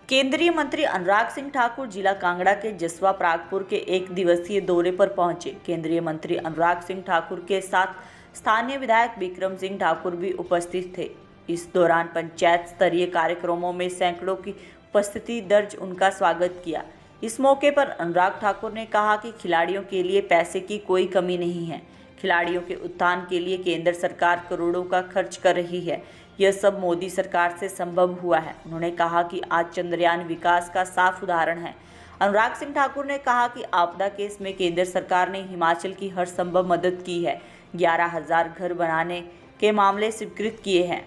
केंद्रीय मंत्री अनुराग सिंह ठाकुर जिला कांगड़ा के जसवा प्रागपुर के एक दिवसीय दौरे पर पहुंचे। केंद्रीय मंत्री अनुराग सिंह ठाकुर के साथ स्थानीय विधायक विक्रम सिंह ठाकुर भी उपस्थित थे। इस दौरान पंचायत स्तरीय कार्यक्रमों में सैकड़ों की उपस्थिति दर्ज उनका स्वागत किया। इस मौके पर अनुराग ठाकुर ने कहा कि खिलाड़ियों के लिए पैसे की कोई कमी नहीं है। खिलाड़ियों के उत्थान के लिए केंद्र सरकार करोड़ों का खर्च कर रही है। यह सब मोदी सरकार से संभव हुआ है। उन्होंने कहा कि आज चंद्रयान विकास का साफ उदाहरण है। अनुराग सिंह ठाकुर ने कहा कि आपदा केस में केंद्र सरकार ने हिमाचल की हर संभव मदद की है। 11,000 घर बनाने के मामले स्वीकृत किए हैं।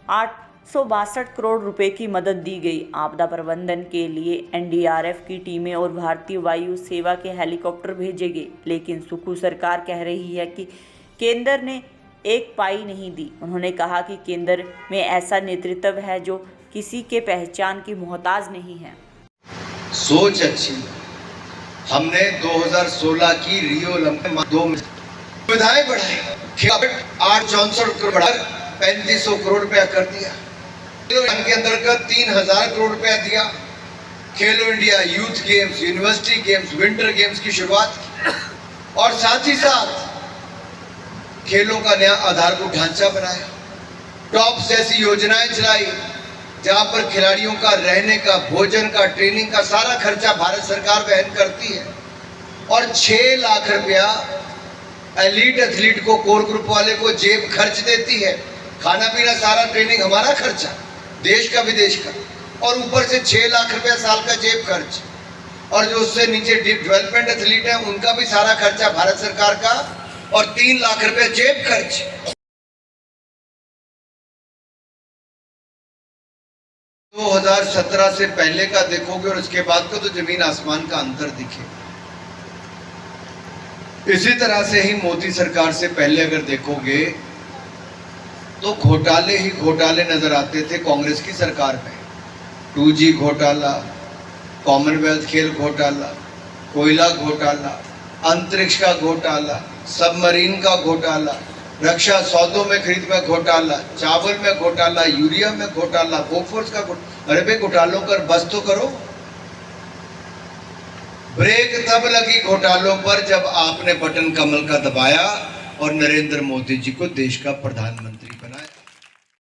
862 करोड़ रुपए की मदद दी गई। आपदा प्रबंधन के लिए एनडीआरएफ की टीमें और भारतीय वायु सेवा के हेलीकॉप्टर भेजे गए। लेकिन सुखू सरकार कह रही है कि केंद्र ने एक पाई नहीं दी। उन्होंने कहा कि केंद्र में ऐसा नेतृत्व है जो किसी के पहचान की मोहताज नहीं है। सोच अच्छी। हमने 2016 की रियो ओलंपिक 2 सुविधाएं बढ़ाई, 864 करोड़ बढ़ाकर 3500 करोड़ रुपया कर दिया। के अंतर्गत 3000 करोड़ रुपया दिया। खेलो India youth games, university games, winter games की शुरुआत की और साथ ही साथ खेलों का नया आधारभूत ढांचा बनाया। टॉप्स जैसी योजनाएं चलाई जहां पर खिलाड़ियों का रहने का, भोजन का, ट्रेनिंग का सारा खर्चा भारत सरकार वहन करती है और 6 लाख रुपया एलीट एथलीट को, कोर ग्रुप वाले को जेब खर्च देती है। खाना पीना सारा, ट्रेनिंग हमारा खर्चा, देश का विदेश का, और ऊपर से 6 लाख रुपया साल का जेब खर्च। और जो उससे नीचे डेवलपमेंट एथलीट है उनका भी सारा खर्चा भारत सरकार का और 3 लाख रुपए जेब खर्च। तो 2017 से पहले का देखोगे और उसके बाद का तो जमीन आसमान का अंतर दिखे। इसी तरह से ही मोदी सरकार से पहले अगर देखोगे तो घोटाले ही घोटाले नजर आते थे कांग्रेस की सरकार में। 2G घोटाला, कॉमनवेल्थ खेल घोटाला, कोयला घोटाला, अंतरिक्ष का घोटाला, सबमरीन का घोटाला, रक्षा सौदों में खरीद में घोटाला, चावल में घोटाला, यूरिया में घोटाला, बोफोर्स का घोटाला। अरे भाई घोटालों पर बस तो करो। ब्रेक तब लगी घोटालों पर जब आपने बटन कमल का दबाया और नरेंद्र मोदी जी को देश का प्रधानमंत्री